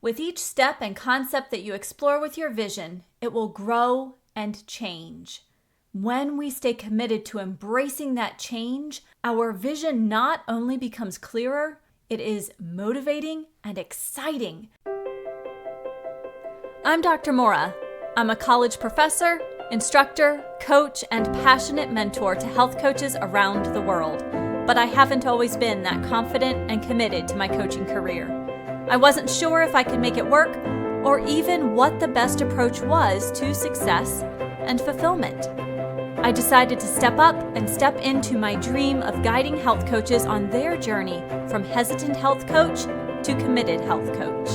With each step and concept that you explore with your vision, it will grow and change. When we stay committed to embracing that change, our vision not only becomes clearer, it is motivating and exciting. I'm Dr. Mora. I'm a college professor, instructor, coach, and passionate mentor to health coaches around the world. But I haven't always been that confident and committed to my coaching career. I wasn't sure if I could make it work or even what the best approach was to success and fulfillment. I decided to step up and step into my dream of guiding health coaches on their journey from hesitant health coach to committed health coach.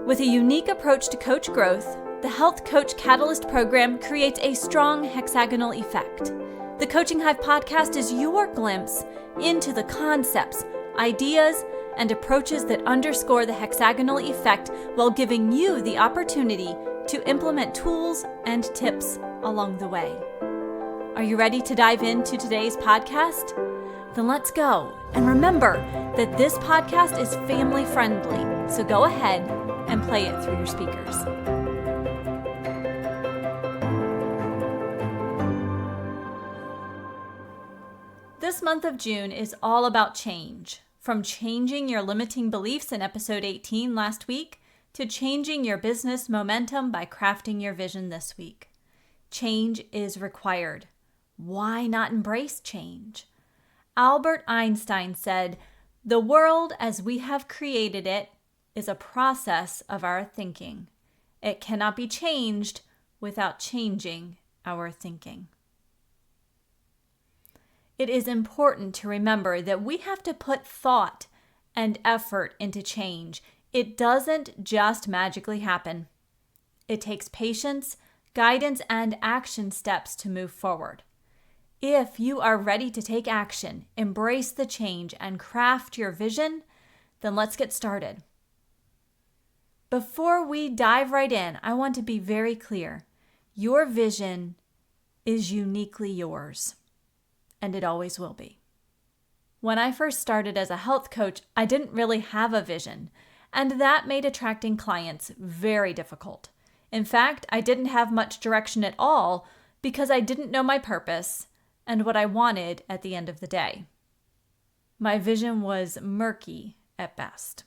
With a unique approach to coach growth, the Health Coach Catalyst program creates a strong hexagonal effect. The Coaching Hive podcast is your glimpse into the concepts, ideas, and approaches that underscore the hexagonal effect while giving you the opportunity to implement tools and tips along the way. Are you ready to dive into today's podcast? Then let's go. And remember that this podcast is family friendly, so go ahead and play it through your speakers. This month of June is all about change. From changing your limiting beliefs in episode 18 last week to changing your business momentum by crafting your vision this week. Change is required. Why not embrace change? Albert Einstein said, "The world as we have created it is a process of our thinking. It cannot be changed without changing our thinking." It is important to remember that we have to put thought and effort into change. It doesn't just magically happen. It takes patience, guidance, and action steps to move forward. If you are ready to take action, embrace the change, and craft your vision, then let's get started. Before we dive right in, I want to be very clear. Your vision is uniquely yours. And it always will be. When I first started as a health coach, I didn't really have a vision, and that made attracting clients very difficult. In fact, I didn't have much direction at all because I didn't know my purpose and what I wanted at the end of the day. My vision was murky at best.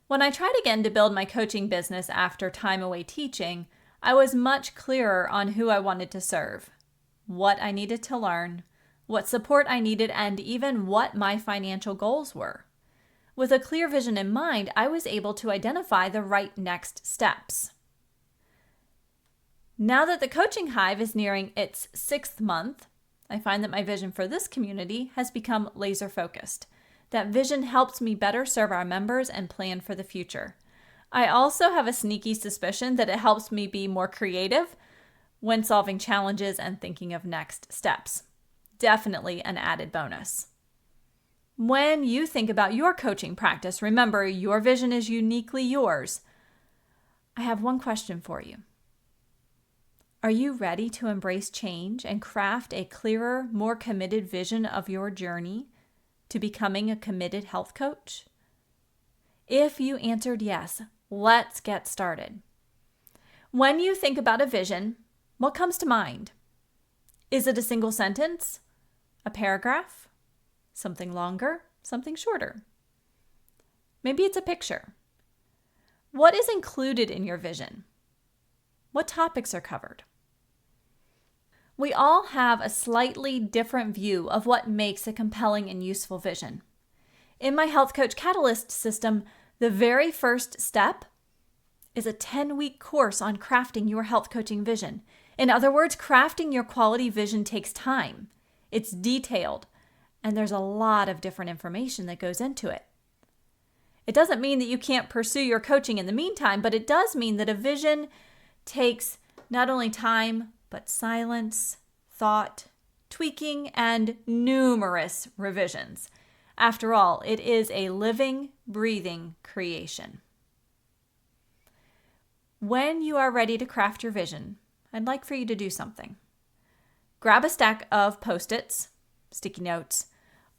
When I tried again to build my coaching business after time away teaching, I was much clearer on who I wanted to serve, what I needed to learn, what support I needed, and even what my financial goals were. With a clear vision in mind, I was able to identify the right next steps. Now that the Coaching Hive is nearing its 6th month, I find that my vision for this community has become laser focused. That vision helps me better serve our members and plan for the future. I also have a sneaky suspicion that it helps me be more creative when solving challenges and thinking of next steps. Definitely an added bonus. When you think about your coaching practice, remember your vision is uniquely yours. I have one question for you. Are you ready to embrace change and craft a clearer, more committed vision of your journey to becoming a committed health coach? If you answered yes, let's get started. When you think about a vision, what comes to mind? Is it a single sentence? A paragraph? Something longer? Something shorter? Maybe it's a picture. What is included in your vision? What topics are covered? We all have a slightly different view of what makes a compelling and useful vision. In my Health Coach Catalyst system, the very first step is a 10-week course on crafting your health coaching vision. In other words, crafting your quality vision takes time. It's detailed, and there's a lot of different information that goes into it. It doesn't mean that you can't pursue your coaching in the meantime, but it does mean that a vision takes not only time, but silence, thought, tweaking, and numerous revisions. After all, it is a living, breathing creation. When you are ready to craft your vision, I'd like for you to do something. Grab a stack of Post-its, sticky notes,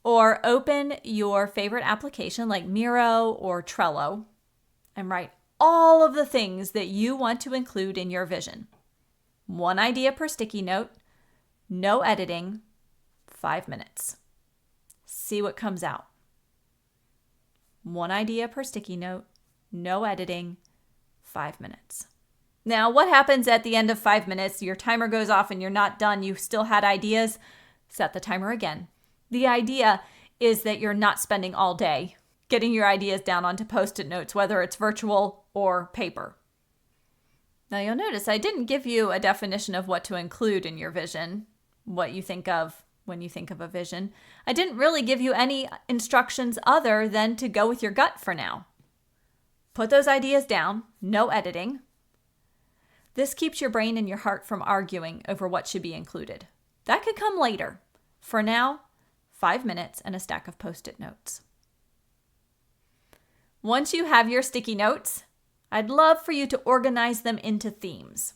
Or open your favorite application like Miro or Trello and write all of the things that you want to include in your vision. One idea per sticky note, no editing, 5 minutes. See what comes out. One idea per sticky note, no editing, 5 minutes. Now, what happens at the end of 5 minutes? Your timer goes off and you're not done. You still had ideas. Set the timer again. The idea is that you're not spending all day getting your ideas down onto Post-it notes, whether it's virtual or paper. Now, you'll notice I didn't give you a definition of what to include in your vision, what you think of when you think of a vision. I didn't really give you any instructions other than to go with your gut for now. Put those ideas down, no editing. This keeps your brain and your heart from arguing over what should be included. That could come later. For now, 5 minutes and a stack of Post-it notes. Once you have your sticky notes, I'd love for you to organize them into themes.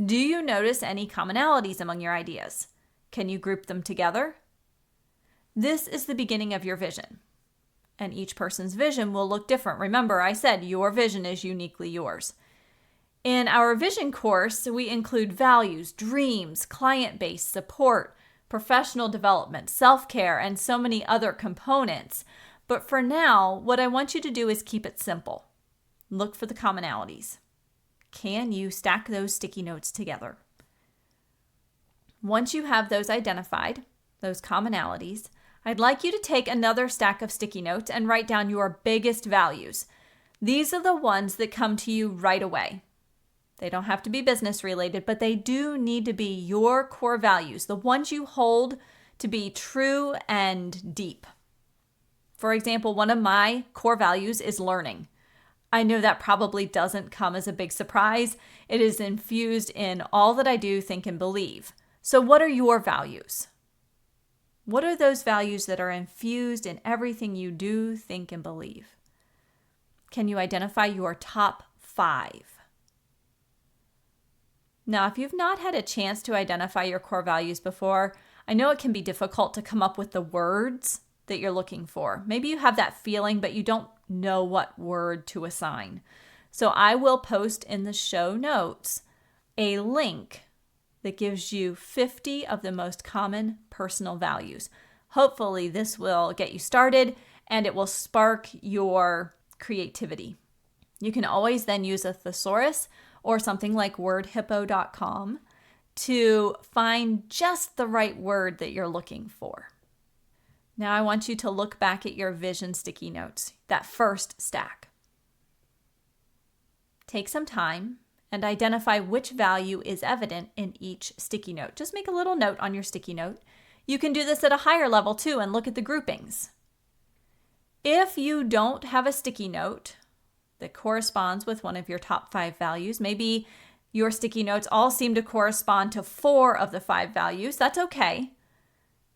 Do you notice any commonalities among your ideas? Can you group them together? This is the beginning of your vision, and each person's vision will look different. Remember, I said your vision is uniquely yours. In our vision course, we include values, dreams, client base, support, professional development, self-care, and so many other components. But for now, what I want you to do is keep it simple. Look for the commonalities. Can you stack those sticky notes together? Once you have those identified, those commonalities, I'd like you to take another stack of sticky notes and write down your biggest values. These are the ones that come to you right away. They don't have to be business related, but they do need to be your core values, the ones you hold to be true and deep. For example, one of my core values is learning. I know that probably doesn't come as a big surprise. It is infused in all that I do, think, and believe. So what are your values? What are those values that are infused in everything you do, think, and believe? Can you identify your top 5? Now, if you've not had a chance to identify your core values before, I know it can be difficult to come up with the words that you're looking for. Maybe you have that feeling, but you don't know what word to assign. So I will post in the show notes a link that gives you 50 of the most common personal values. Hopefully this will get you started and it will spark your creativity. You can always then use a thesaurus or something like wordhippo.com to find just the right word that you're looking for. Now I want you to look back at your vision sticky notes, that first stack. Take some time and identify which value is evident in each sticky note. Just make a little note on your sticky note. You can do this at a higher level too and look at the groupings. If you don't have a sticky note that corresponds with one of your top 5 values, maybe your sticky notes all seem to correspond to 4 of the 5 values, that's okay.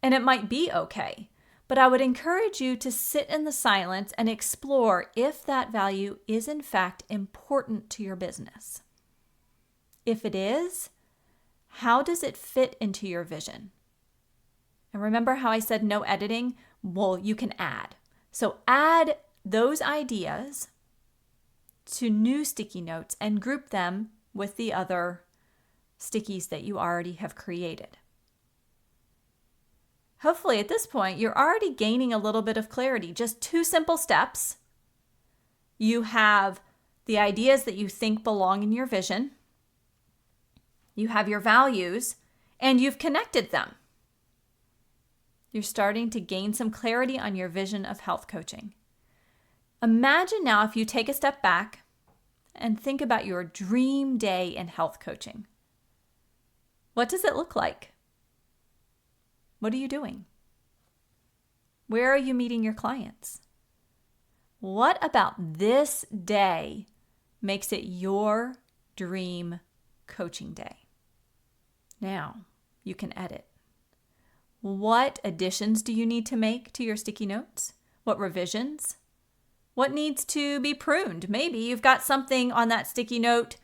And it might be okay. But I would encourage you to sit in the silence and explore if that value is in fact important to your business. If it is, how does it fit into your vision? And remember how I said no editing? Well, you can add. So add those ideas to new sticky notes and group them with the other stickies that you already have created. Hopefully at this point, you're already gaining a little bit of clarity. Just 2 simple steps. You have the ideas that you think belong in your vision. You have your values, and you've connected them. You're starting to gain some clarity on your vision of health coaching. Imagine now if you take a step back and think about your dream day in health coaching. What does it look like? What are you doing? Where are you meeting your clients? What about this day makes it your dream coaching day? Now, you can edit. What additions do you need to make to your sticky notes? What revisions? What needs to be pruned? Maybe you've got something on that sticky note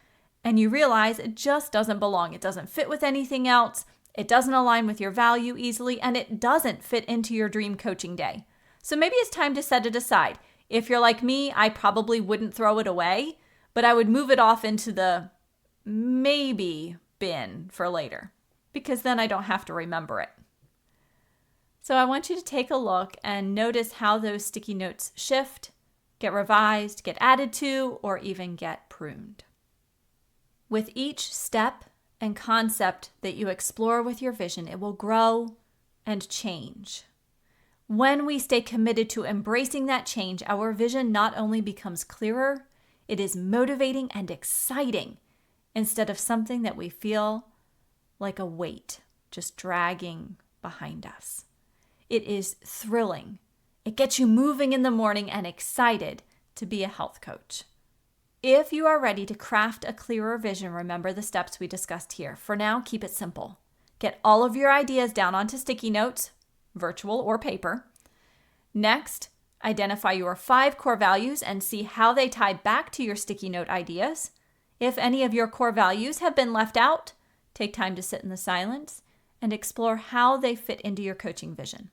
and you realize it just doesn't belong. It doesn't fit with anything else. it doesn't align with your value easily, and it doesn't fit into your dream coaching day. So maybe it's time to set it aside. If you're like me, I probably wouldn't throw it away, but I would move it off into the maybe bin for later, because then I don't have to remember it. So I want you to take a look and notice how those sticky notes shift, get revised, get added to, or even get pruned. With each step and concept that you explore with your vision, it will grow and change. When we stay committed to embracing that change, our vision not only becomes clearer, it is motivating and exciting instead of something that we feel like a weight just dragging behind us. It is thrilling. It gets you moving in the morning and excited to be a health coach. If you are ready to craft a clearer vision, remember the steps we discussed here. For now, keep it simple. Get all of your ideas down onto sticky notes, virtual or paper. Next, identify your 5 core values and see how they tie back to your sticky note ideas. If any of your core values have been left out, take time to sit in the silence and explore how they fit into your coaching vision.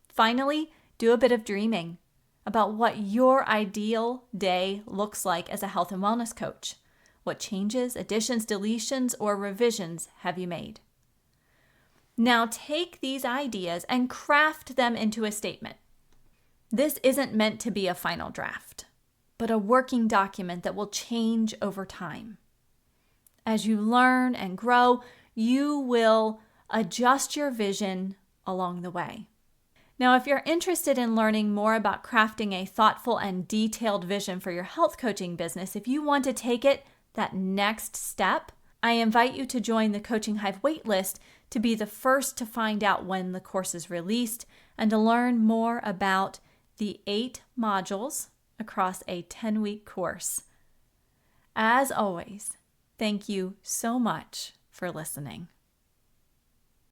Finally, do a bit of dreaming about what your ideal day looks like as a health and wellness coach. What changes, additions, deletions, or revisions have you made? Now take these ideas and craft them into a statement. This isn't meant to be a final draft, but a working document that will change over time. As you learn and grow, you will adjust your vision along the way. Now, if you're interested in learning more about crafting a thoughtful and detailed vision for your health coaching business, if you want to take it that next step, I invite you to join the Coaching Hive waitlist to be the first to find out when the course is released and to learn more about the 8 modules across a 10-week course. As always, thank you so much for listening.